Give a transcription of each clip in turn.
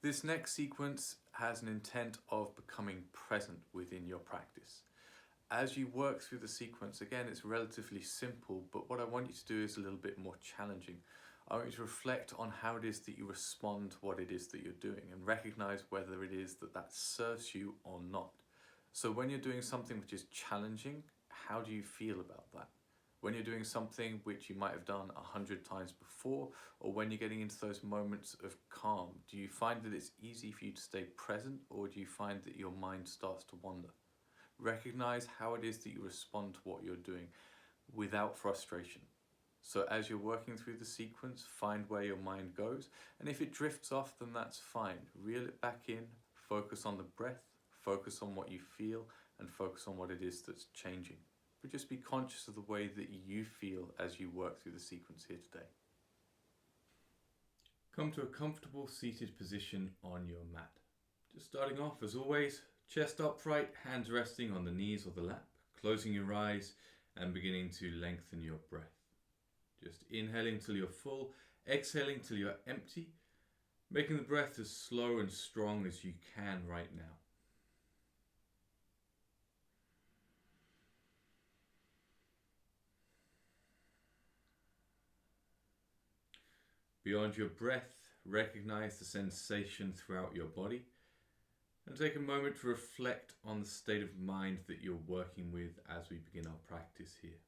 This next sequence has an intent of becoming present within your practice. As you work through the sequence, again, it's relatively simple, but what I want you to do is a little bit more challenging. I want you to reflect on how it is that you respond to what it is that you're doing and recognize whether it is that that serves you or not. So when you're doing something which is challenging, how do you feel about that? When you're doing something which you might have done 100 times before, or when you're getting into those moments of calm, do you find that it's easy for you to stay present, or do you find that your mind starts to wander? Recognize how it is that you respond to what you're doing without frustration. So as you're working through the sequence, find where your mind goes, and if it drifts off, then that's fine. Reel it back in, focus on the breath, focus on what you feel, and focus on what it is that's changing. But just be conscious of the way that you feel as you work through the sequence here today. Come to a comfortable seated position on your mat. Just starting off, as always, chest upright, hands resting on the knees or the lap, closing your eyes and beginning to lengthen your breath. Just inhaling till you're full, exhaling till you're empty, making the breath as slow and strong as you can right now. Beyond your breath, recognize the sensation throughout your body and take a moment to reflect on the state of mind that you're working with as we begin our practice here.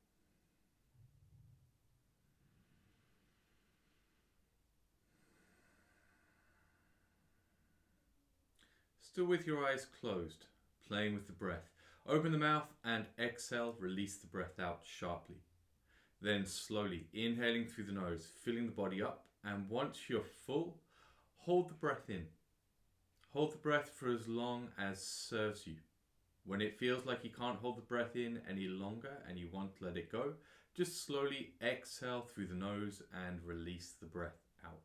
Still with your eyes closed, playing with the breath. Open the mouth and exhale, release the breath out sharply. Then slowly inhaling through the nose, filling the body up, and once you're full, hold the breath in. Hold the breath for as long as serves you. When it feels like you can't hold the breath in any longer and you want to let it go, just slowly exhale through the nose and release the breath out.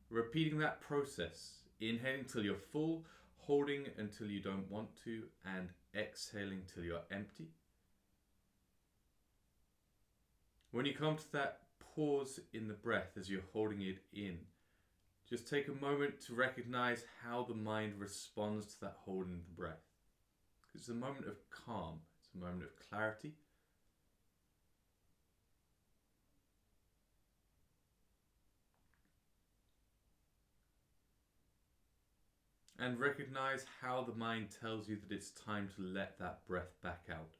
Repeating that process, inhaling till you're full, holding until you don't want to, and exhaling till you're empty. When you come to that pause in the breath as you're holding it in, just take a moment to recognize how the mind responds to that holding the breath. It's a moment of calm, it's a moment of clarity. And recognize how the mind tells you that it's time to let that breath back out.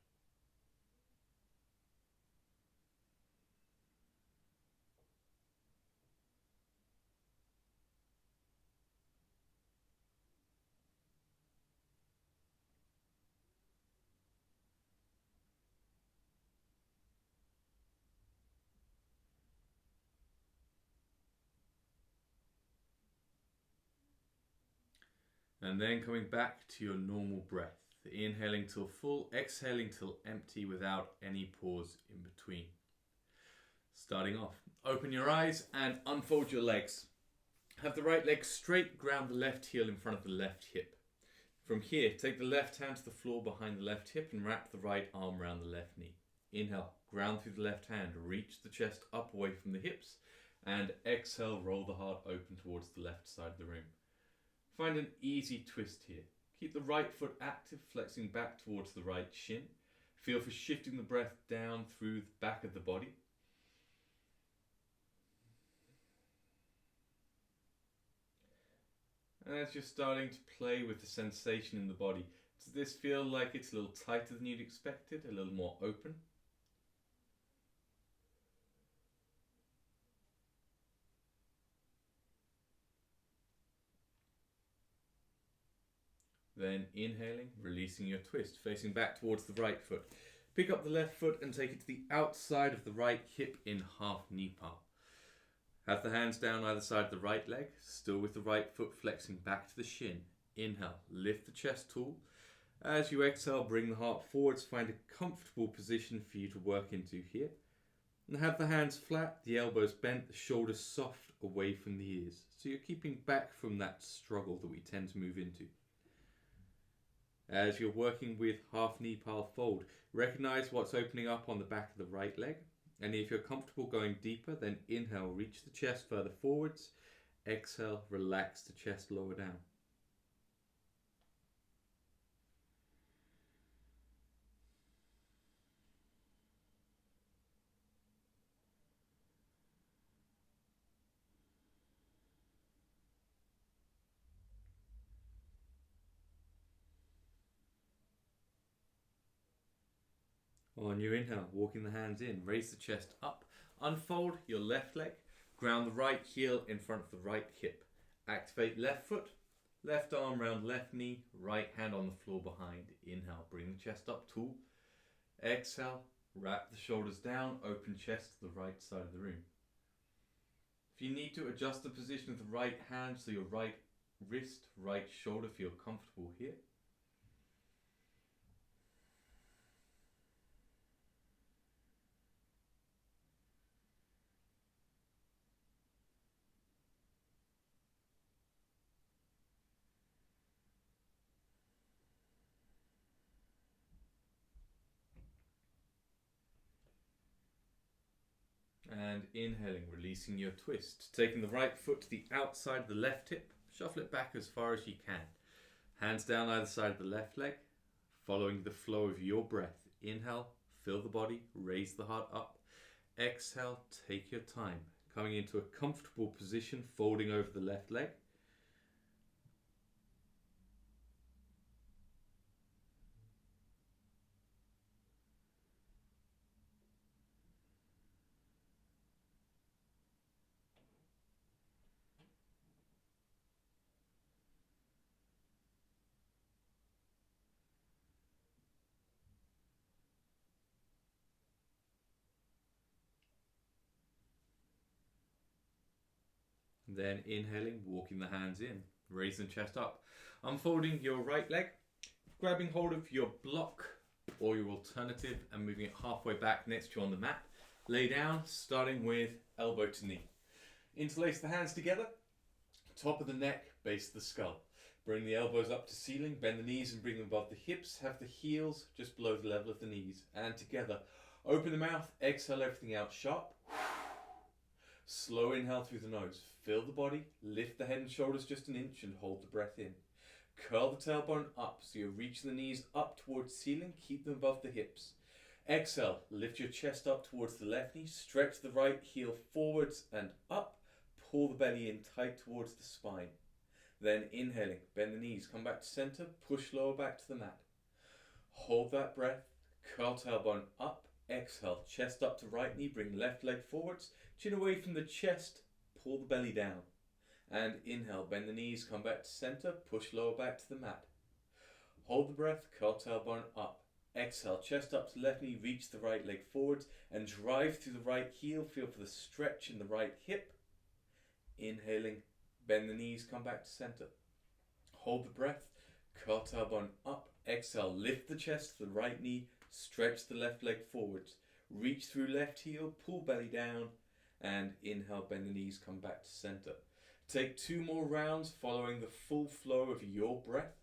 And then coming back to your normal breath, inhaling till full, exhaling till empty without any pause in between. Starting off, open your eyes and unfold your legs. Have the right leg straight, ground the left heel in front of the left hip. From here, take the left hand to the floor behind the left hip and wrap the right arm around the left knee. Inhale, ground through the left hand, reach the chest up away from the hips, and exhale, roll the heart open towards the left side of the room. Find an easy twist here. Keep the right foot active, flexing back towards the right shin. Feel for shifting the breath down through the back of the body. And as you're starting to play with the sensation in the body, does this feel like it's a little tighter than you'd expected, a little more open? Then inhaling, releasing your twist, facing back towards the right foot. Pick up the left foot and take it to the outside of the right hip in half knee palm. Have the hands down either side of the right leg, still with the right foot flexing back to the shin. Inhale, lift the chest tall. As you exhale, bring the heart forwards, find a comfortable position for you to work into here. And have the hands flat, the elbows bent, the shoulders soft away from the ears. So you're keeping back from that struggle that we tend to move into. As you're working with half knee pal fold, recognize what's opening up on the back of the right leg. And if you're comfortable going deeper, then inhale, reach the chest further forwards. Exhale, relax the chest lower down. On your inhale, walking the hands in, raise the chest up, unfold your left leg, ground the right heel in front of the right hip. Activate left foot, left arm round left knee, right hand on the floor behind. Inhale, bring the chest up tall. Exhale, wrap the shoulders down, open chest to the right side of the room. If you need to adjust the position of the right hand so your right wrist, right shoulder feel comfortable here. And inhaling, releasing your twist. Taking the right foot to the outside of the left hip. Shuffle it back as far as you can. Hands down either side of the left leg. Following the flow of your breath. Inhale, fill the body, raise the heart up. Exhale, take your time. Coming into a comfortable position, folding over the left leg. Then inhaling, walking the hands in, raising the chest up. Unfolding your right leg, grabbing hold of your block or your alternative and moving it halfway back next to you on the mat. Lay down, starting with elbow to knee. Interlace the hands together, top of the neck, base of the skull. Bring the elbows up to ceiling, bend the knees and bring them above the hips. Have the heels just below the level of the knees. And together, open the mouth, exhale everything out sharp. Slow inhale through the nose. Fill the body, lift the head and shoulders just an inch and hold the breath in. Curl the tailbone up so you're reaching the knees up towards ceiling, keep them above the hips. Exhale, lift your chest up towards the left knee, stretch the right heel forwards and up, pull the belly in tight towards the spine. Then inhaling, bend the knees, come back to center, push lower back to the mat. Hold that breath, curl tailbone up, exhale, chest up to right knee, bring left leg forwards, chin away from the chest, pull the belly down. And inhale, bend the knees, come back to center, push lower back to the mat. Hold the breath, curl tailbone up. Exhale, chest up to left knee, reach the right leg forwards and drive through the right heel, feel for the stretch in the right hip. Inhaling, bend the knees, come back to center. Hold the breath, curl tailbone up. Exhale, lift the chest to the right knee, stretch the left leg forwards. Reach through left heel, pull belly down. And inhale, bend the knees, come back to center. Take 2 more rounds following the full flow of your breath.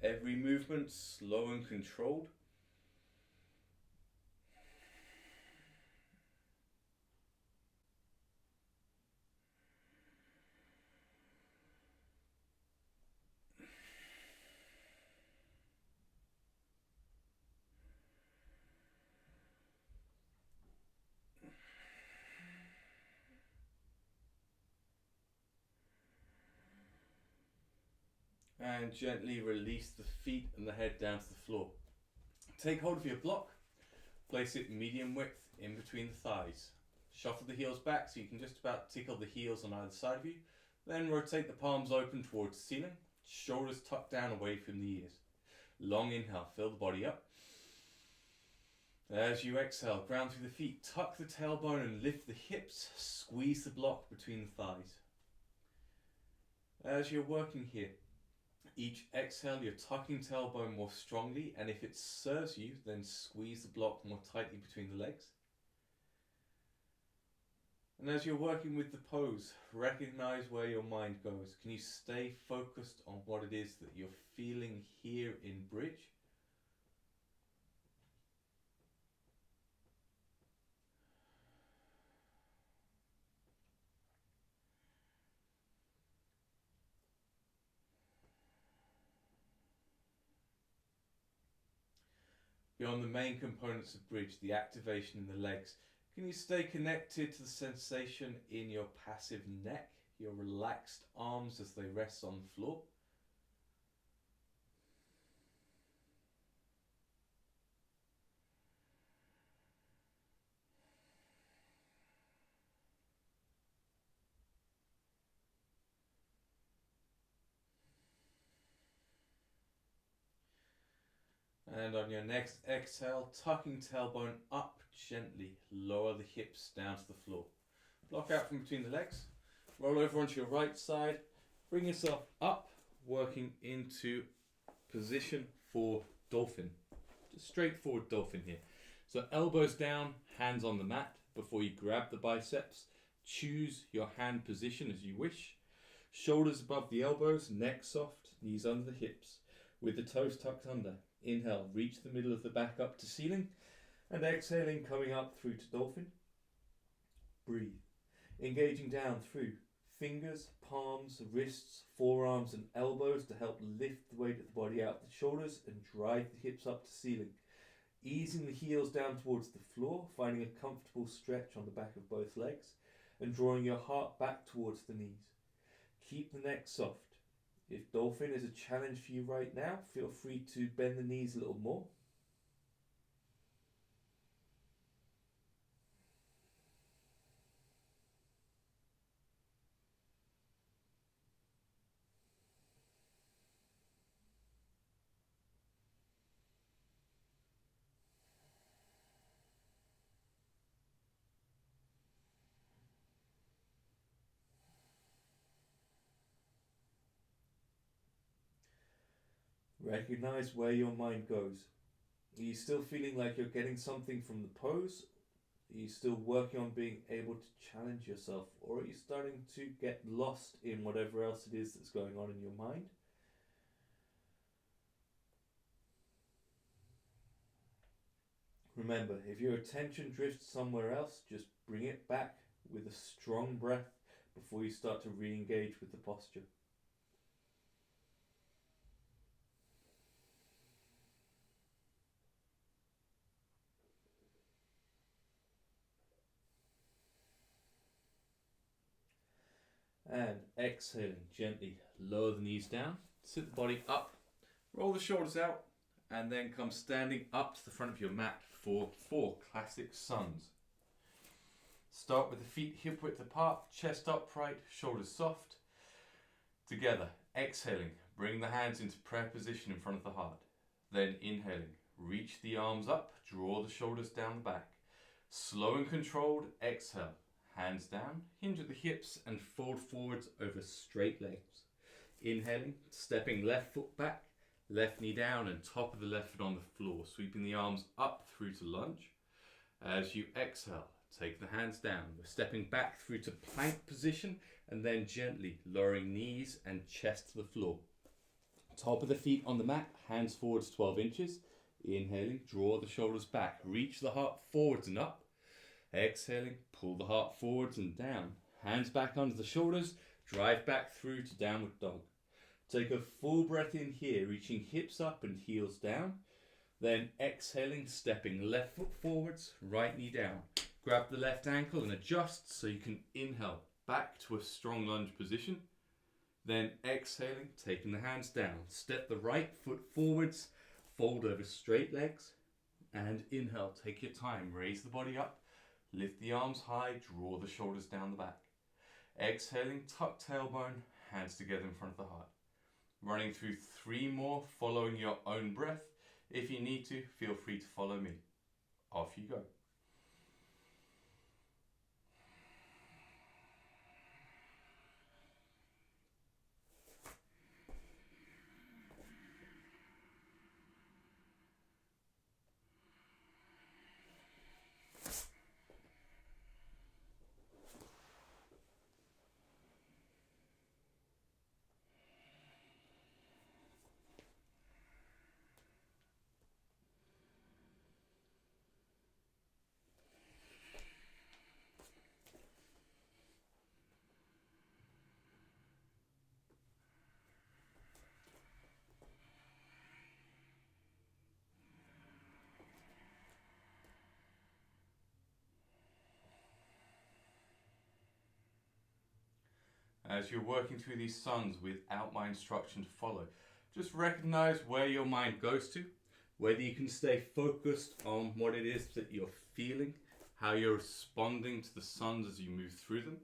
Every movement slow and controlled. And gently release the feet and the head down to the floor. Take hold of your block, place it medium width in between the thighs. Shuffle the heels back so you can just about tickle the heels on either side of you. Then rotate the palms open towards the ceiling, shoulders tucked down away from the ears. Long inhale, fill the body up. As you exhale, ground through the feet, tuck the tailbone and lift the hips, squeeze the block between the thighs. As you're working here, each exhale, you're tucking tailbone more strongly, and if it serves you, then squeeze the block more tightly between the legs. And as you're working with the pose, recognize where your mind goes. Can you stay focused on what it is that you're feeling here in bridge? Beyond the main components of bridge, the activation in the legs, can you stay connected to the sensation in your passive neck, your relaxed arms as they rest on the floor? And on your next exhale, tucking tailbone up gently, lower the hips down to the floor. Block out from between the legs, roll over onto your right side, bring yourself up, working into position for dolphin. Just straightforward dolphin here. So elbows down, hands on the mat before you grab the biceps. Choose your hand position as you wish. Shoulders above the elbows, neck soft, knees under the hips, with the toes tucked under. Inhale, reach the middle of the back up to ceiling, and exhaling, coming up through to dolphin. Breathe, engaging down through fingers, palms, wrists, forearms and elbows to help lift the weight of the body out the shoulders and drive the hips up to ceiling. Easing the heels down towards the floor, finding a comfortable stretch on the back of both legs, and drawing your heart back towards the knees. Keep the neck soft. If dolphin is a challenge for you right now, feel free to bend the knees a little more. Recognize where your mind goes. Are you still feeling like you're getting something from the pose? Are you still working on being able to challenge yourself? Or are you starting to get lost in whatever else it is that's going on in your mind? Remember, if your attention drifts somewhere else, just bring it back with a strong breath before you start to re-engage with the posture. And exhaling gently, lower the knees down, sit the body up, roll the shoulders out, and then come standing up to the front of your mat for 4 classic suns. Start with the feet hip width apart, chest upright, shoulders soft. Together, exhaling, bring the hands into prayer position in front of the heart. Then inhaling, reach the arms up, draw the shoulders down the back. Slow and controlled, exhale. Hands down, hinge at the hips and fold forwards over straight legs. Inhaling, stepping left foot back, left knee down and top of the left foot on the floor, sweeping the arms up through to lunge. As you exhale, take the hands down. We're stepping back through to plank position and then gently lowering knees and chest to the floor. Top of the feet on the mat, hands forwards 12 inches. Inhaling, draw the shoulders back, reach the heart forwards and up. Exhaling, pull the heart forwards and down. Hands back under the shoulders, drive back through to downward dog. Take a full breath in here, reaching hips up and heels down. Then exhaling, stepping left foot forwards, right knee down. Grab the left ankle and adjust so you can inhale back to a strong lunge position. Then exhaling, taking the hands down. Step the right foot forwards, fold over straight legs. And inhale, take your time, raise the body up. Lift the arms high, draw the shoulders down the back. Exhaling, tuck tailbone, hands together in front of the heart. Running through 3 more, following your own breath. If you need to, feel free to follow me. Off you go. As you're working through these suns without my instruction to follow, just recognize where your mind goes to, whether you can stay focused on what it is that you're feeling, how you're responding to the suns as you move through them.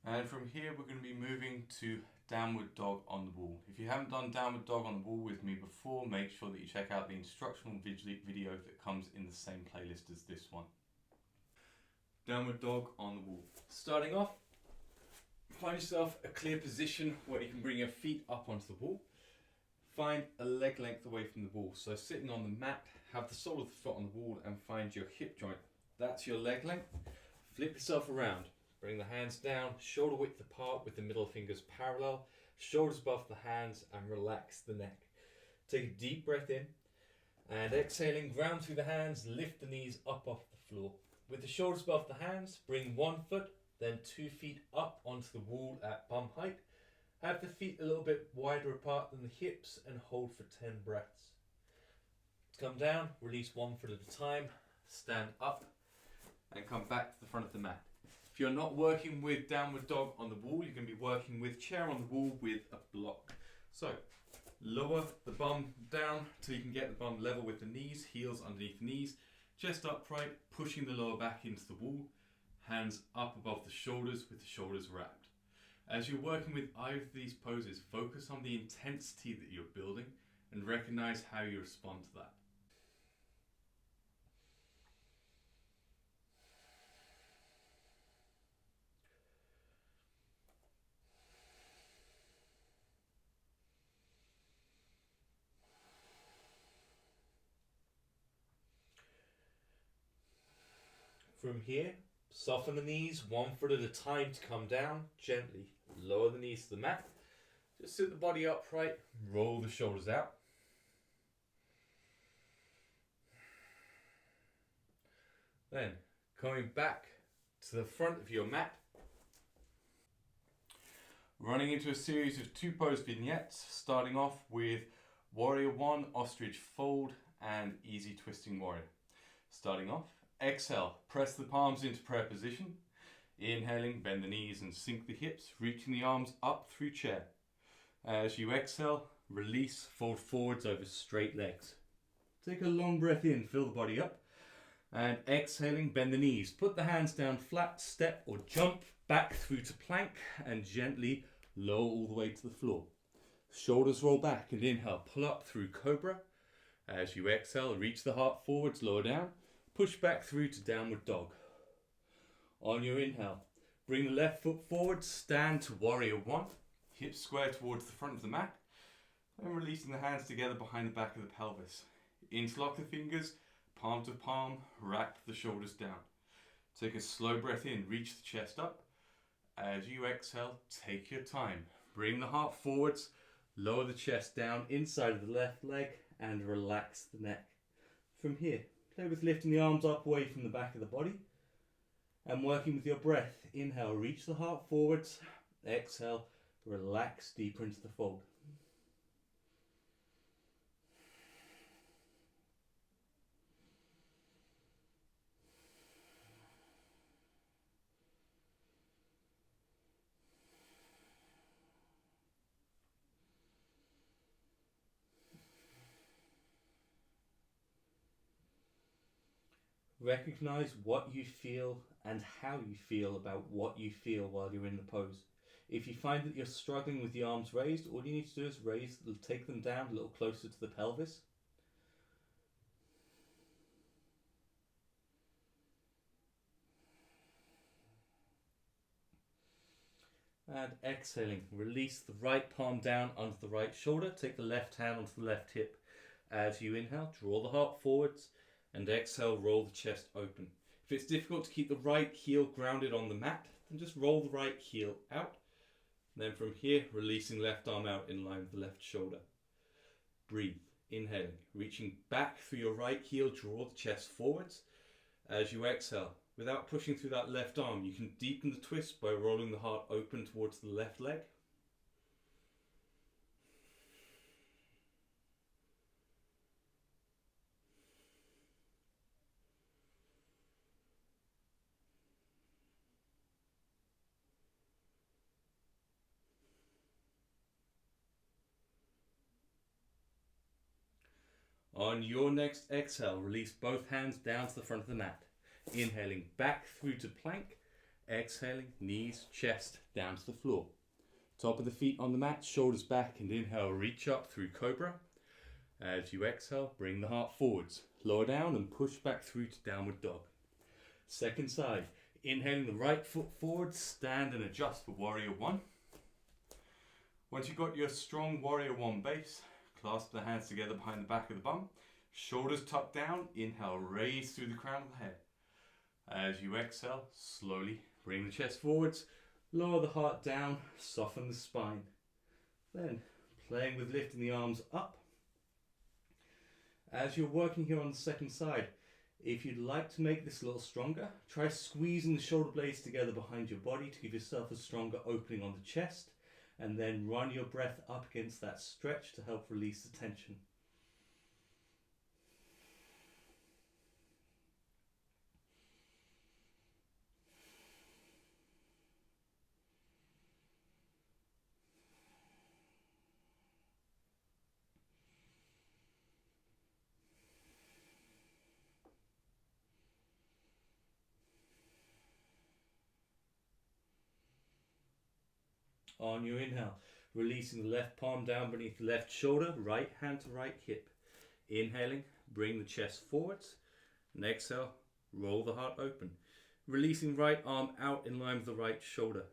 And from here we're going to be moving to downward dog on the wall. If you haven't done downward dog on the wall with me before, make sure that you check out the instructional video that comes in the same playlist as this one. Downward dog on the wall. Starting off, find yourself a clear position where you can bring your feet up onto the wall. Find a leg length away from the wall. So sitting on the mat, have the sole of the foot on the wall and find your hip joint. That's your leg length. Flip yourself around. Bring the hands down, shoulder width apart with the middle fingers parallel, shoulders above the hands, and relax the neck. Take a deep breath in and exhaling, ground through the hands, lift the knees up off the floor. With the shoulders above the hands, bring 1 foot, then 2 feet up onto the wall at bum height. Have the feet a little bit wider apart than the hips and hold for 10 breaths. Come down, release 1 foot at a time, stand up and come back to the front of the mat. If you're not working with downward dog on the wall, you're going to be working with chair on the wall with a block. So lower the bum down till you can get the bum level with the knees, heels underneath the knees, chest upright, pushing the lower back into the wall, hands up above the shoulders with the shoulders wrapped. As you're working with either of these poses, focus on the intensity that you're building and recognize how you respond to that. From here, soften the knees 1 foot at a time to come down. Gently lower the knees to the mat. Just sit the body upright, roll the shoulders out. Then coming back to the front of your mat, running into a series of 2 pose vignettes, starting off with Warrior 1, Ostrich Fold, and Easy Twisting Warrior. Starting off, exhale, press the palms into prayer position. Inhaling, bend the knees and sink the hips, reaching the arms up through chair. As you exhale, release, fold forwards over straight legs. Take a long breath in, fill the body up. And exhaling, bend the knees. Put the hands down flat, step or jump back through to plank and gently lower all the way to the floor. Shoulders roll back and inhale, pull up through cobra. As you exhale, reach the heart forwards, lower down. Push back through to downward dog. On your inhale, bring the left foot forward, stand to warrior 1. Hips square towards the front of the mat. Then releasing the hands together behind the back of the pelvis. Interlock the fingers, palm to palm, wrap the shoulders down. Take a slow breath in, reach the chest up. As you exhale, take your time. Bring the heart forwards, lower the chest down inside of the left leg and relax the neck. From here, play with lifting the arms up away from the back of the body and working with your breath. Inhale, reach the heart forwards. Exhale, relax deeper into the fold. Recognize what you feel and how you feel about what you feel while you're in the pose. If you find that you're struggling with the arms raised, all you need to do is take them down a little closer to the pelvis. And exhaling, release the right palm down onto the right shoulder. Take the left hand onto the left hip. As you inhale, draw the heart forwards, and exhale, roll the chest open. If it's difficult to keep the right heel grounded on the mat, then just roll the right heel out. Then from here, releasing left arm out in line with the left shoulder. Breathe, inhaling, reaching back through your right heel, draw the chest forwards. As you exhale, without pushing through that left arm, you can deepen the twist by rolling the heart open towards the left leg. On your next exhale, release both hands down to the front of the mat. Inhaling back through to plank. Exhaling, knees, chest down to the floor. Top of the feet on the mat, shoulders back, and inhale, reach up through cobra. As you exhale, bring the heart forwards. Lower down and push back through to downward dog. Second side. Inhaling the right foot forward, stand and adjust for warrior one. Once you've got your strong warrior one base, clasp the hands together behind the back of the bum. Shoulders tucked down. Inhale, raise through the crown of the head. As you exhale, slowly bring the chest forwards. Lower the heart down. Soften the spine. Then, playing with lifting the arms up. As you're working here on the second side, if you'd like to make this a little stronger, try squeezing the shoulder blades together behind your body to give yourself a stronger opening on the chest. And then run your breath up against that stretch to help release the tension. On your inhale, releasing the left palm down beneath the left shoulder, right hand to right hip. Inhaling, bring the chest forwards. And exhale, roll the heart open. Releasing right arm out in line with the right shoulder.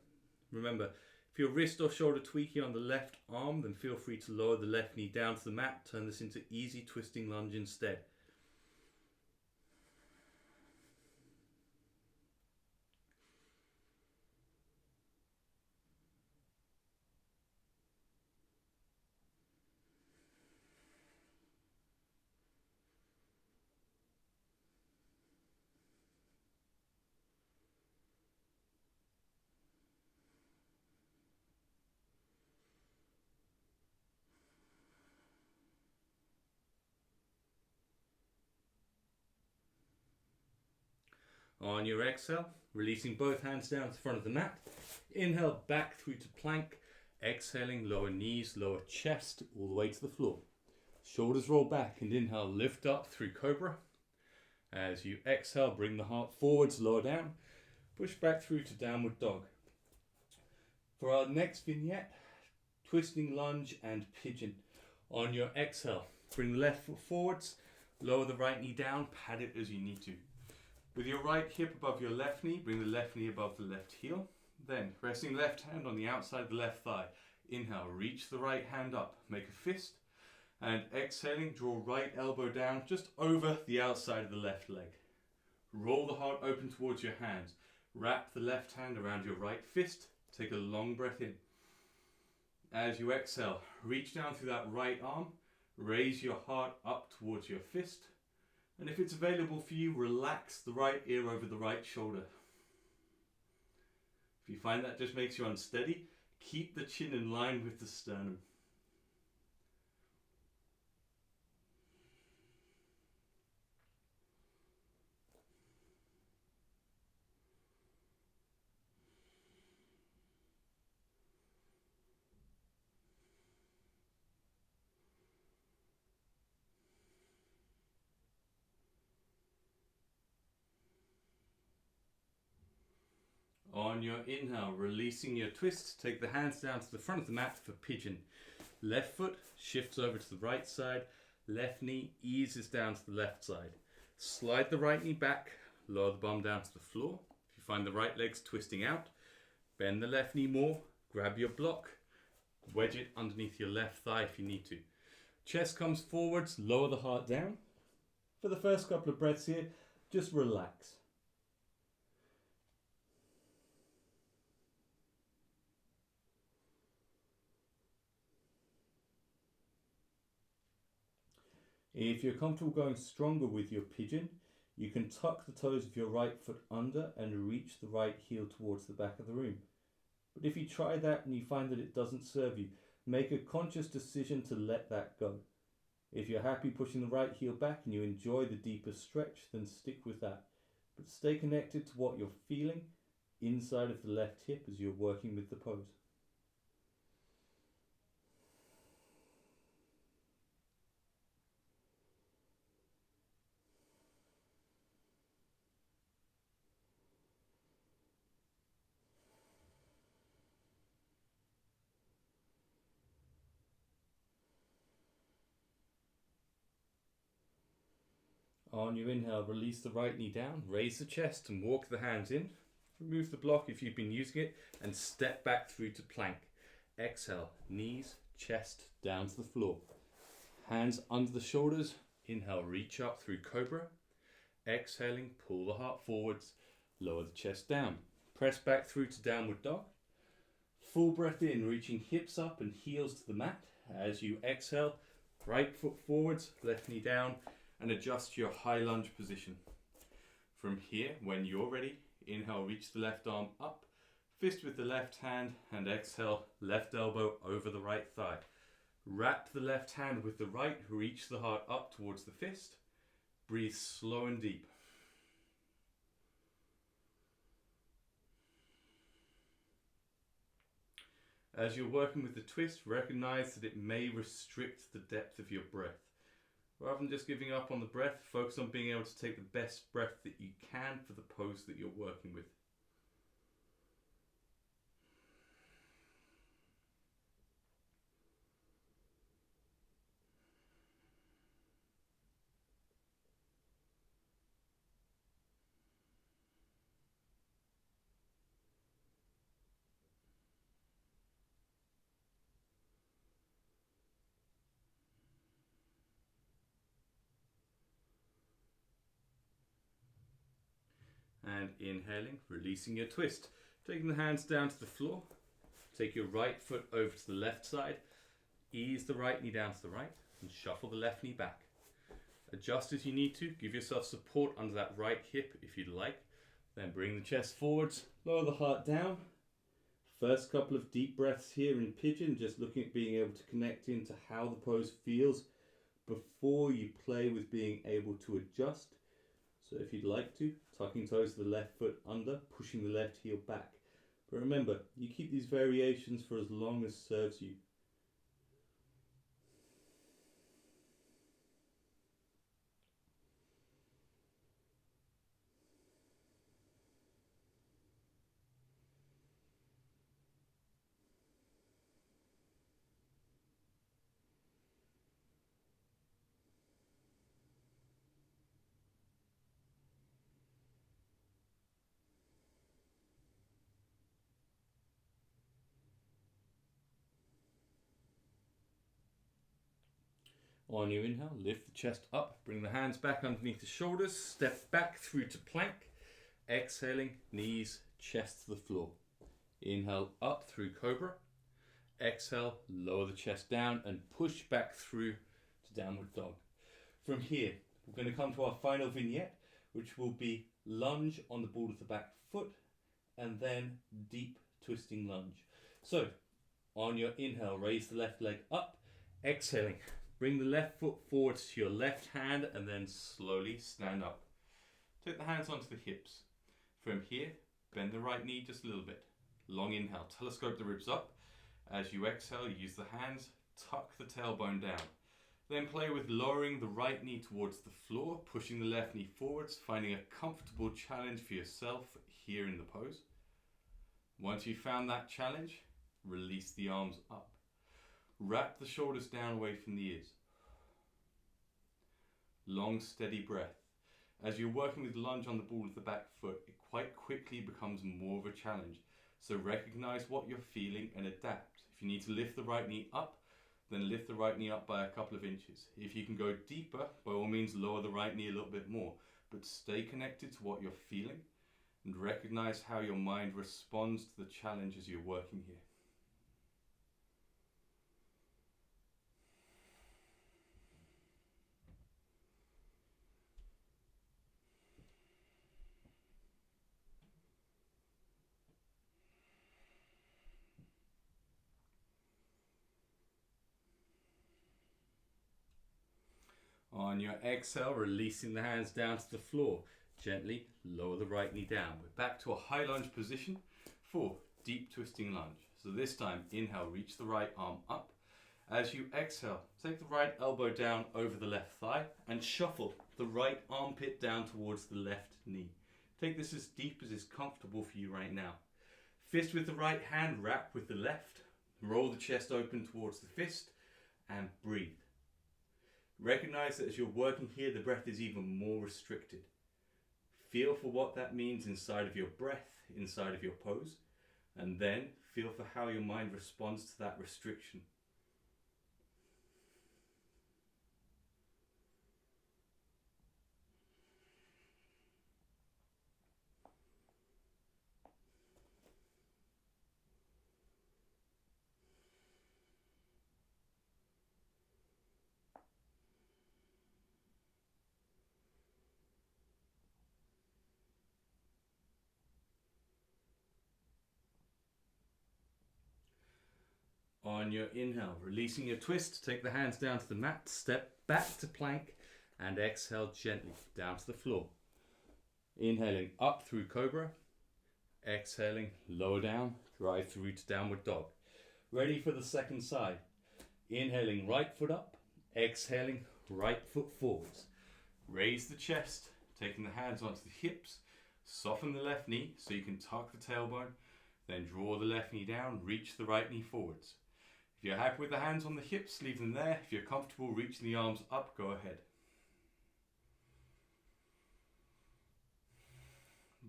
Remember, if your wrist or shoulder tweaking on the left arm, then feel free to lower the left knee down to the mat. Turn this into easy twisting lunge instead. On your exhale, releasing both hands down to the front of the mat. Inhale back through to plank. Exhaling, lower knees, lower chest, all the way to the floor. Shoulders roll back and inhale, lift up through cobra. As you exhale, bring the heart forwards, lower down. Push back through to downward dog. For our next vignette, twisting lunge and pigeon. On your exhale, bring the left foot forwards, lower the right knee down, pad it as you need to. With your right hip above your left knee, bring the left knee above the left heel. Then, resting left hand on the outside of the left thigh. Inhale, reach the right hand up, make a fist. And exhaling, draw right elbow down just over the outside of the left leg. Roll the heart open towards your hands. Wrap the left hand around your right fist. Take a long breath in. As you exhale, reach down through that right arm. Raise your heart up towards your fist. And if it's available for you, relax the right ear over the right shoulder. If you find that just makes you unsteady, keep the chin in line with the sternum. On your inhale, releasing your twist, take the hands down to the front of the mat for pigeon. Left foot shifts over to the right side, left knee eases down to the left side. Slide the right knee back, lower the bum down to the floor. If you find the right leg's twisting out, bend the left knee more, grab your block, wedge it underneath your left thigh if you need to. Chest comes forwards, lower the heart down. For the first couple of breaths here, just relax. If you're comfortable going stronger with your pigeon, you can tuck the toes of your right foot under and reach the right heel towards the back of the room. But if you try that and you find that it doesn't serve you, make a conscious decision to let that go. If you're happy pushing the right heel back and you enjoy the deeper stretch, then stick with that. But stay connected to what you're feeling inside of the left hip as you're working with the pose. On your inhale, release the right knee down, raise the chest and walk the hands in. Remove the block if you've been using it and step back through to plank. Exhale, knees, chest down to the floor. Hands under the shoulders. Inhale, reach up through cobra. Exhaling, pull the heart forwards, lower the chest down. Press back through to downward dog. Full breath in, reaching hips up and heels to the mat. As you exhale, right foot forwards, left knee down, and adjust your high lunge position. From here, when you're ready, inhale, reach the left arm up, fist with the left hand, and exhale, left elbow over the right thigh. Wrap the left hand with the right, reach the heart up towards the fist. Breathe slow and deep. As you're working with the twist, recognize that it may restrict the depth of your breath. Rather than just giving up on the breath, focus on being able to take the best breath that you can for the pose that you're working with. And inhaling, releasing your twist. Taking the hands down to the floor. Take your right foot over to the left side. Ease the right knee down to the right and shuffle the left knee back. Adjust as you need to. Give yourself support under that right hip if you'd like. Then bring the chest forwards, lower the heart down. First couple of deep breaths here in pigeon, just looking at being able to connect into how the pose feels before you play with being able to adjust. So if you'd like to, tucking toes to the left foot under, pushing the left heel back. But remember, you keep these variations for as long as serves you. On your inhale, lift the chest up, bring the hands back underneath the shoulders, step back through to plank. Exhaling, knees, chest to the floor. Inhale up through cobra. Exhale, lower the chest down and push back through to downward dog. From here, we're going to come to our final vignette, which will be lunge on the ball of the back foot and then deep twisting lunge. So, on your inhale, raise the left leg up. Exhaling, bring the left foot forward to your left hand and then slowly stand up. Take the hands onto the hips. From here, bend the right knee just a little bit. Long inhale, telescope the ribs up. As you exhale, use the hands, tuck the tailbone down. Then play with lowering the right knee towards the floor, pushing the left knee forwards, finding a comfortable challenge for yourself here in the pose. Once you've found that challenge, release the arms up. Wrap the shoulders down away from the ears. Long, steady breath. As you're working with lunge on the ball of the back foot, it quite quickly becomes more of a challenge. So recognize what you're feeling and adapt. If you need to lift the right knee up, then lift the right knee up by a couple of inches. If you can go deeper, by all means lower the right knee a little bit more, but stay connected to what you're feeling and recognize how your mind responds to the challenge as you're working here. On your exhale, releasing the hands down to the floor. Gently lower the right knee down. We're back to a high lunge position for deep twisting lunge. So this time, inhale, reach the right arm up. As you exhale, take the right elbow down over the left thigh and shuffle the right armpit down towards the left knee. Take this as deep as is comfortable for you right now. Fist with the right hand, wrap with the left. Roll the chest open towards the fist and breathe. Recognize that as you're working here, the breath is even more restricted. Feel for what that means inside of your breath, inside of your pose, and then feel for how your mind responds to that restriction. On your inhale, releasing your twist, take the hands down to the mat, step back to plank, and exhale gently down to the floor. Inhaling up through cobra, exhaling lower down, drive through to downward dog. Ready for the second side. Inhaling right foot up, exhaling right foot forwards. Raise the chest, taking the hands onto the hips, soften the left knee so you can tuck the tailbone, then draw the left knee down, reach the right knee forwards. If you're happy with the hands on the hips, leave them there. If you're comfortable reaching the arms up, go ahead.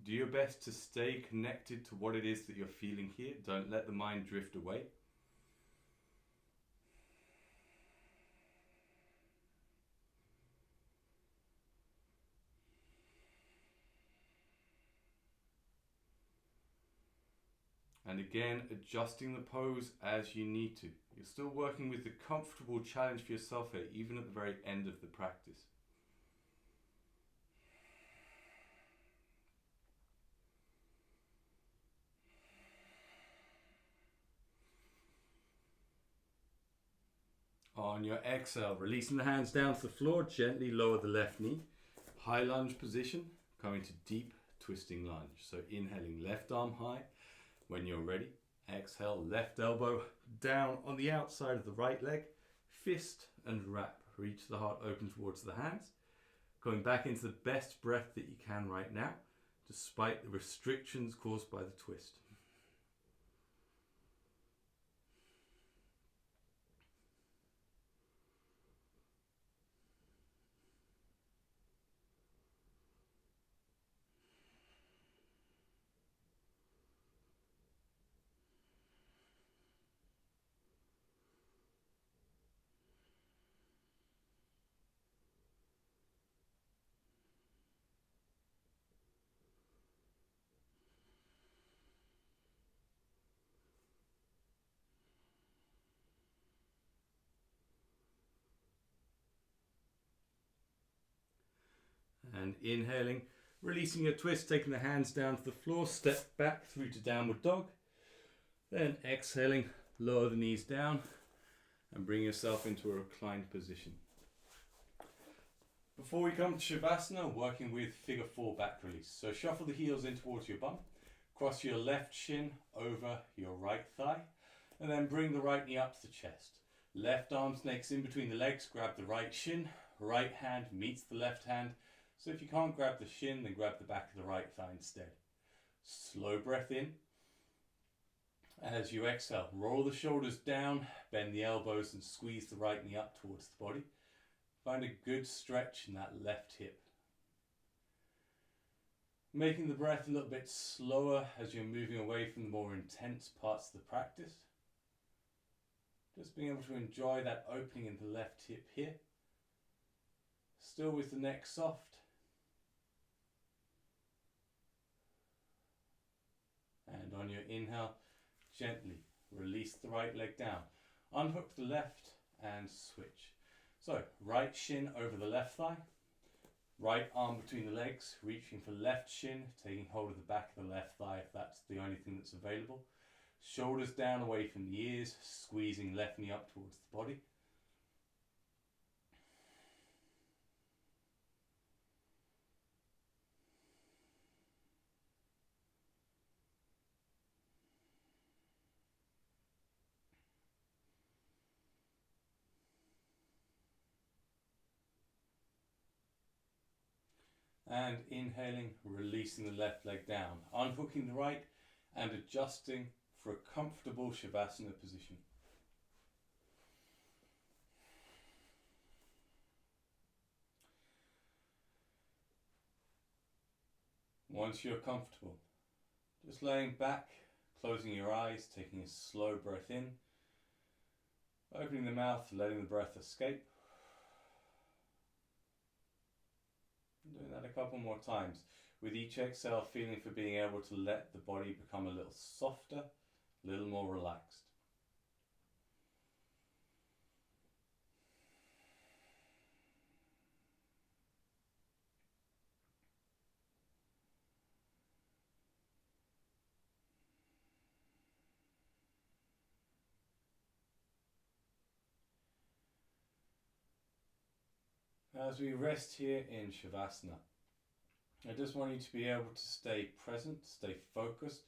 Do your best to stay connected to what it is that you're feeling here. Don't let the mind drift away. And again, adjusting the pose as you need to. You're still working with the comfortable challenge for yourself here, even at the very end of the practice. On your exhale, releasing the hands down to the floor, gently lower the left knee. High lunge position, coming to deep twisting lunge. So inhaling left arm high. When you're ready, exhale, left elbow down on the outside of the right leg, fist and wrap. Reach the heart open towards the hands. Going back into the best breath that you can right now, despite the restrictions caused by the twist. And inhaling, releasing your twist, taking the hands down to the floor, step back through to downward dog. Then exhaling, lower the knees down and bring yourself into a reclined position. Before we come to Savasana, working with figure 4 back release. So shuffle the heels in towards your bum, cross your left shin over your right thigh, and then bring the right knee up to the chest. Left arm snakes in between the legs, grab the right shin, right hand meets the left hand. So if you can't grab the shin, then grab the back of the right thigh instead. Slow breath in, As you exhale, roll the shoulders down, bend the elbows and squeeze the right knee up towards the body. Find a good stretch in that left hip. Making the breath a little bit slower as you're moving away from the more intense parts of the practice. Just being able to enjoy that opening in the left hip here. Still with the neck soft. And on your inhale, gently release the right leg down. Unhook the left and switch. So, right shin over the left thigh. Right arm between the legs, reaching for left shin, taking hold of the back of the left thigh if that's the only thing that's available. Shoulders down away from the ears, squeezing left knee up towards the body. And inhaling, releasing the left leg down, unhooking the right and adjusting for a comfortable Savasana position. Once you're comfortable, just laying back, closing your eyes, taking a slow breath in, opening the mouth, letting the breath escape. Doing that a couple more times. With each exhale, feeling for being able to let the body become a little softer, a little more relaxed. As we rest here in Savasana, I just want you to be able to stay present, stay focused.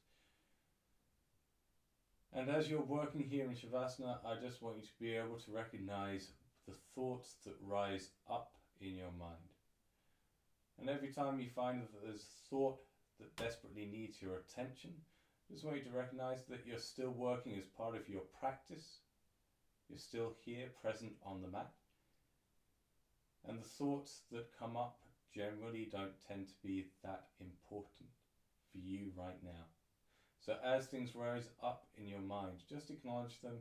And as you're working here in Savasana, I just want you to be able to recognize the thoughts that rise up in your mind. And every time you find that there's a thought that desperately needs your attention, I just want you to recognize that you're still working as part of your practice. You're still here, present on the mat. And the thoughts that come up generally don't tend to be that important for you right now. So as things rise up in your mind, just acknowledge them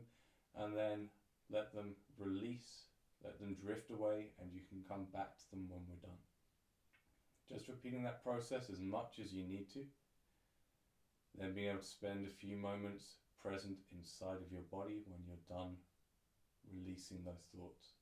and then let them release, let them drift away, and you can come back to them when we're done. Just repeating that process as much as you need to. Then being able to spend a few moments present inside of your body when you're done releasing those thoughts.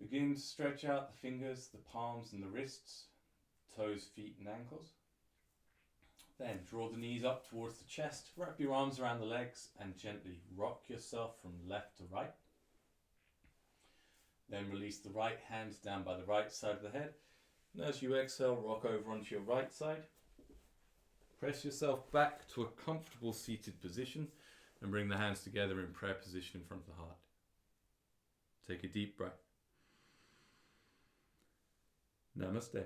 Begin to stretch out the fingers, the palms and the wrists, toes, feet and ankles. Then draw the knees up towards the chest, wrap your arms around the legs and gently rock yourself from left to right. Then release the right hand down by the right side of the head. And as you exhale, rock over onto your right side. Press yourself back to a comfortable seated position and bring the hands together in prayer position in front of the heart. Take a deep breath. Namaste.